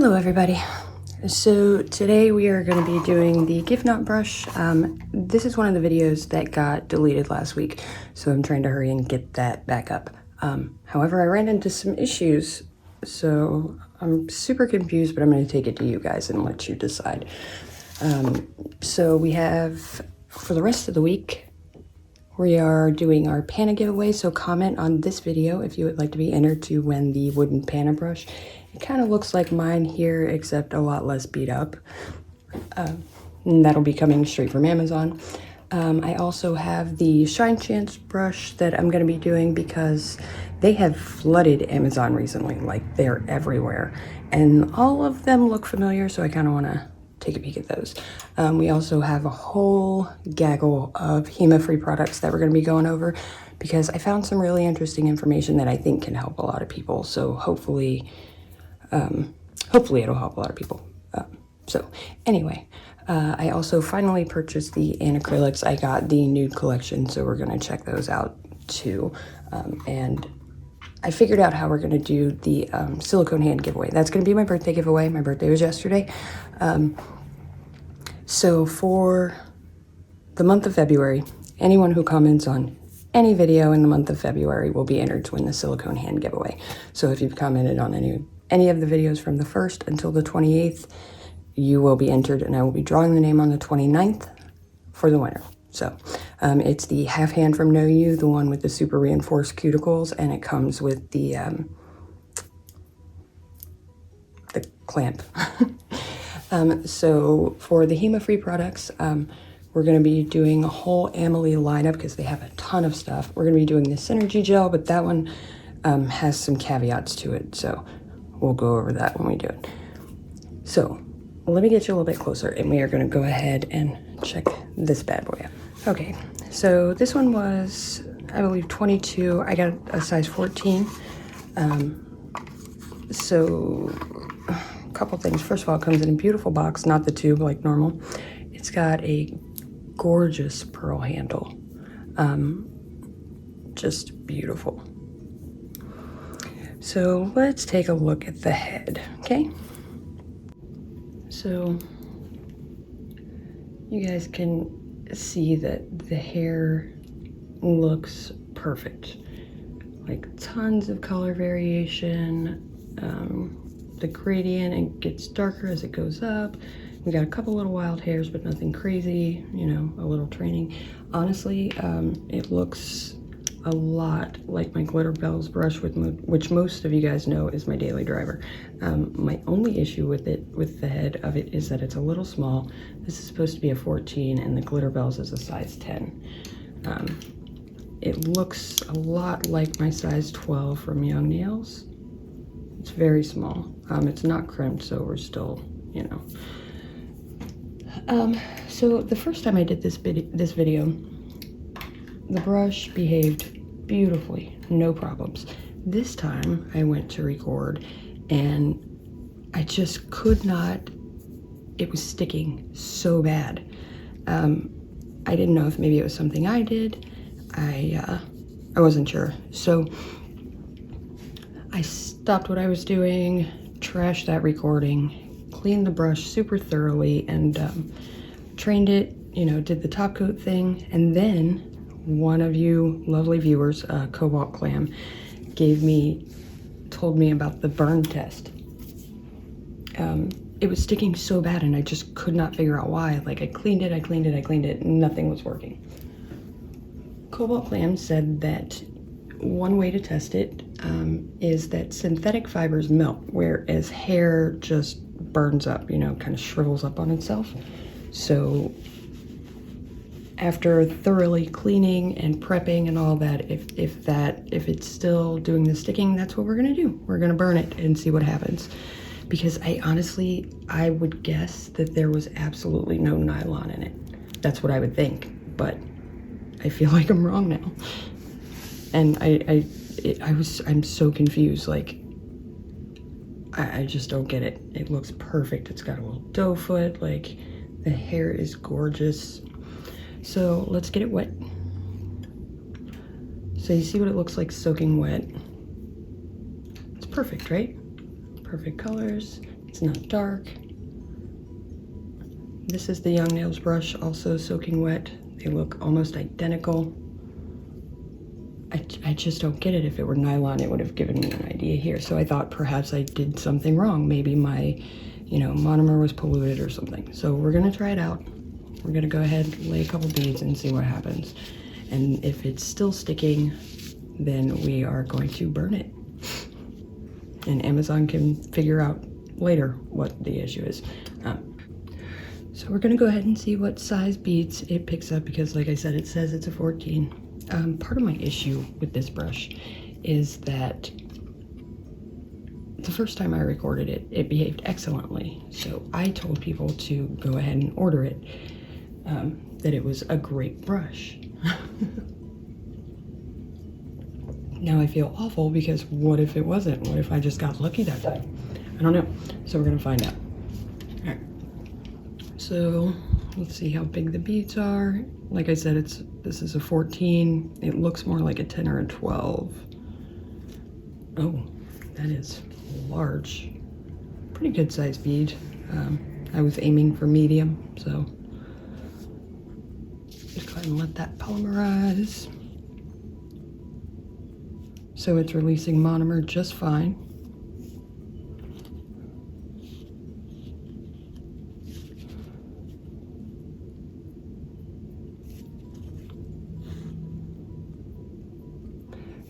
Hello everybody. So today we are going to be doing the Giifnonnt brush. This is one of the videos that got deleted last week, so I'm trying to hurry and get that back up. However, I ran into some issues, so I'm super confused, but I'm going to take it to you guys and let you decide. So we have, for the rest of the week, we are doing our pana giveaway, so comment on this video if you would like to be entered to win the wooden pana brush. It kind of looks like mine here, except a lot less beat up. And that'll be coming straight from Amazon. I also have the Shine Chance brush that I'm going to be doing because they have flooded Amazon recently, like they're everywhere. And all of them look familiar, so I kind of want to take a peek at those. We also have a whole gaggle of HEMA-free products that we're going to be going over because I found some really interesting information that I think can help a lot of people. So hopefully it'll help a lot of people. So anyway, I also finally purchased the Acrylics. I got the nude collection, so we're going to check those out too. And I figured out how we're going to do the silicone hand giveaway. That's going to be my birthday giveaway. My birthday was yesterday. So for the month of February, anyone who comments on any video in the month of February will be entered to win the silicone hand giveaway. So if you've commented on any of the videos from the 1st until the 28th, you will be entered, and I will be drawing the name on the 29th for the winner. So it's the half hand from Know You, the one with the super reinforced cuticles, and it comes with the clamp. So for the HEMA-free products, we're going to be doing a whole Amelie lineup because they have a ton of stuff. We're going to be doing the Synergy gel, but that one has some caveats to it, so we'll go over that when we do it. So let me get you a little bit closer, and we are going to go ahead and check this bad boy out. Okay, so this one was, I believe, 22. I got a size 14. So a couple things. First of all, it comes in a beautiful box, not the tube like normal. It's got a gorgeous pearl handle. Just beautiful. So let's take a look at the head, okay? So you guys can see that the hair looks perfect. Like tons of color variation. The gradient, it gets darker as it goes up. We got a couple little wild hairs, but nothing crazy, you know, a little training. Honestly, it looks a lot like my Glitter Bells brush, which most of you guys know is my daily driver. My only issue with the head of it, is that it's a little small. This is supposed to be a 14, and the Glitter Bells is a size 10. It looks a lot like my size 12 from Young Nails. It's very small. It's not crimped, so we're still, you know. So the first time I did this video, the brush behaved beautifully, no problems. This time I went to record and I just could not, it was sticking so bad. I didn't know if maybe it was something I did. I wasn't sure. So I stopped what I was doing, trashed that recording, cleaned the brush super thoroughly, and trained it, you know, did the top coat thing, and then one of you lovely viewers, Cobalt Clam, told me about the burn test. It was sticking so bad and I just could not figure out why. Like I cleaned it, nothing was working. Cobalt Clam said that one way to test it is that synthetic fibers melt, whereas hair just burns up, you know, kind of shrivels up on itself. So after thoroughly cleaning and prepping and all that, if it's still doing the sticking, that's what we're gonna do. We're gonna burn it and see what happens. Because I would guess that there was absolutely no nylon in it. That's what I would think, but I feel like I'm wrong now. And I'm so confused. Like, I just don't get it. It looks perfect. It's got a little doe foot. Like, the hair is gorgeous. So let's get it wet. So you see what it looks like soaking wet. It's perfect, right? Perfect colors. It's not dark. This is the Young Nails brush, also soaking wet. They look almost identical. I just don't get it. If it were nylon, it would have given me an idea here. So I thought perhaps I did something wrong. Maybe my, monomer was polluted or something. So we're gonna try it out. We're gonna go ahead, lay a couple beads and see what happens. And if it's still sticking, then we are going to burn it. And Amazon can figure out later what the issue is. So we're gonna go ahead and see what size beads it picks up, because like I said, it says it's a 14. Part of my issue with this brush is that the first time I recorded it, it behaved excellently. So I told people to go ahead and order it, that it was a great brush. Now I feel awful, because what if it wasn't? What if I just got lucky that time? I don't know. So we're gonna find out. All right. So let's see how big the beads are. Like I said, this is a 14. It looks more like a 10 or a 12. Oh, that is large. Pretty good size bead. I was aiming for medium, so just go ahead and let that polymerize. So it's releasing monomer just fine.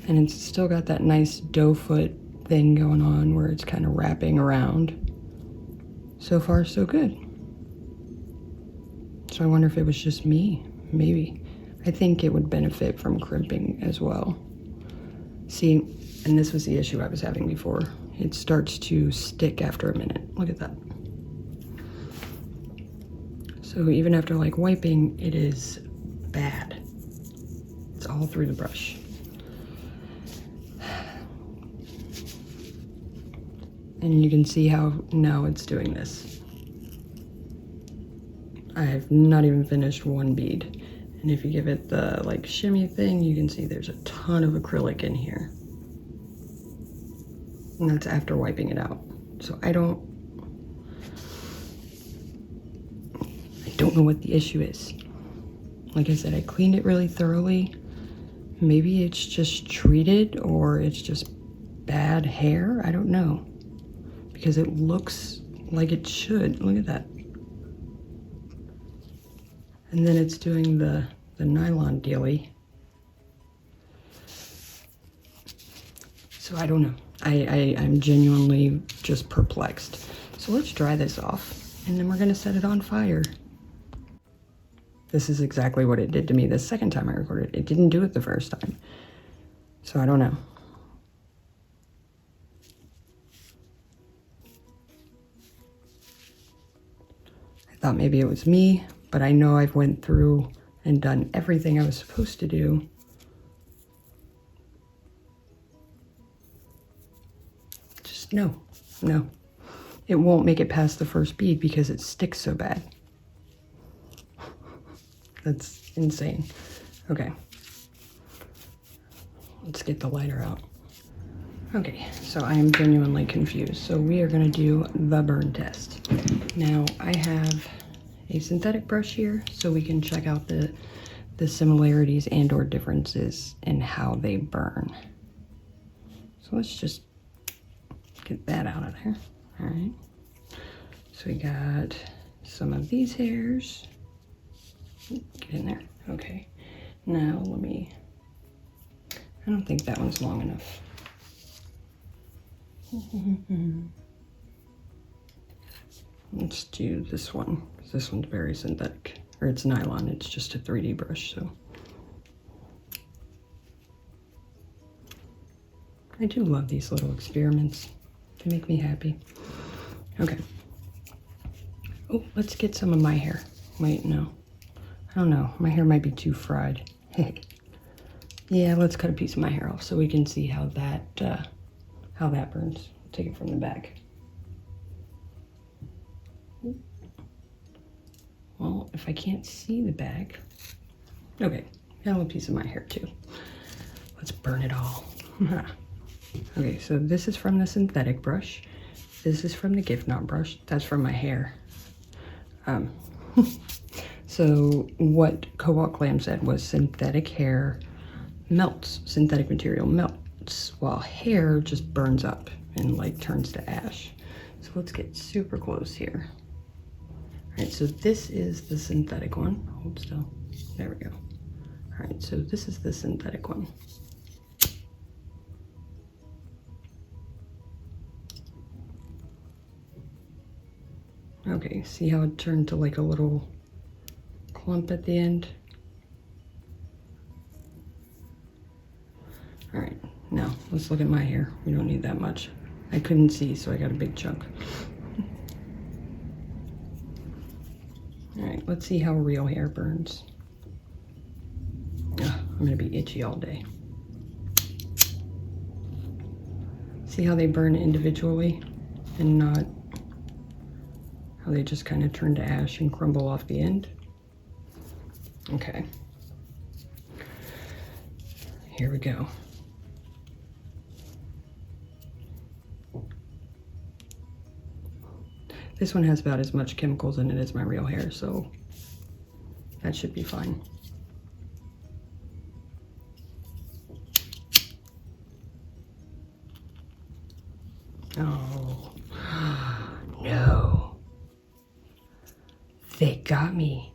And it's still got that nice doe foot thing going on where it's kind of wrapping around. So far, so good. So I wonder if it was just me, maybe. I think it would benefit from crimping as well. See, and this was the issue I was having before. It starts to stick after a minute. Look at that. So even after like wiping, it is bad. It's all through the brush. And you can see how now it's doing this. I have not even finished one bead. And if you give it the like shimmy thing, you can see there's a ton of acrylic in here. And that's after wiping it out. So I don't know what the issue is. Like I said, I cleaned it really thoroughly. Maybe it's just treated, or it's just bad hair. I don't know. Because it looks like it should. Look at that. And then it's doing the nylon dealy. So I don't know. I'm genuinely just perplexed. So let's dry this off, and then we're gonna set it on fire. This is exactly what it did to me the second time I recorded. It didn't do it the first time. So I don't know. Thought maybe it was me, but I know I've went through and done everything I was supposed to do. Just no. It won't make it past the first bead because it sticks so bad. That's insane. Okay. Let's get the lighter out. Okay, so I am genuinely confused. So we are gonna do the burn test. Now I have a synthetic brush here, so we can check out the similarities and or differences in how they burn. So let's just get that out of there. All right. So we got some of these hairs. Get in there. Okay. Now I don't think that one's long enough. Let's do this one. This one's very synthetic, or it's nylon. It's just a 3D brush, so. I do love these little experiments. They make me happy. Okay. Oh, let's get some of my hair. Wait, no. I don't know. My hair might be too fried. Yeah, let's cut a piece of my hair off so we can see how that burns. Take it from the back. Well, if I can't see the back. Okay, got a little piece of my hair too. Let's burn it all. Okay, so this is from the synthetic brush. This is from the Giifnonnt brush. That's from my hair. So what Cobalt Glam said was synthetic hair melts, synthetic material melts, while hair just burns up and like turns to ash. So let's get super close here. All right, so this is the synthetic one. Hold still. There we go. All right, so this is the synthetic one. Okay, see how it turned to like a little clump at the end? All right, now let's look at my hair. We don't need that much. I couldn't see, so I got a big chunk. All right, let's see how real hair burns. Ugh, I'm gonna be itchy all day. See how they burn individually and not how they just kind of turn to ash and crumble off the end? Okay. Here we go. This one has about as much chemicals in it as my real hair, so that should be fine. Oh, no. They got me.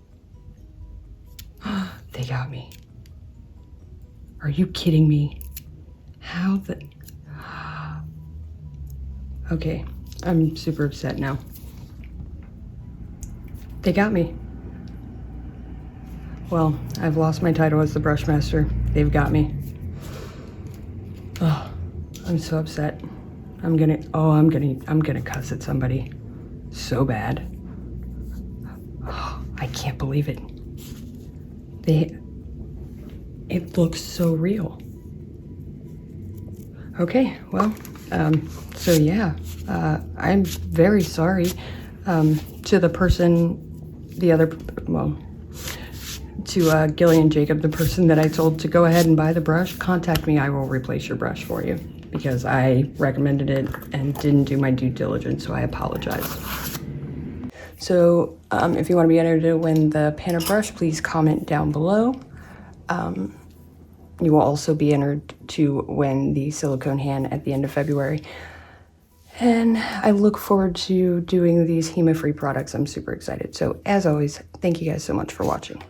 They got me. Are you kidding me? How the... Okay, I'm super upset now. They got me. Well, I've lost my title as the brush master. They've got me. Oh, I'm so upset. I'm gonna cuss at somebody so bad. Oh, I can't believe it. It looks so real. Okay, well, so yeah, I'm very sorry to the person, to Gilly and Jacob, the person that I told to go ahead and buy the brush. Contact me, I will replace your brush for you because I recommended it and didn't do my due diligence, so I apologize. So if you want to be entered to win the Pana brush, please comment down below. You will also be entered to win the silicone hand at the end of February. And I look forward to doing these HEMA-free products. I'm super excited. So as always, thank you guys so much for watching.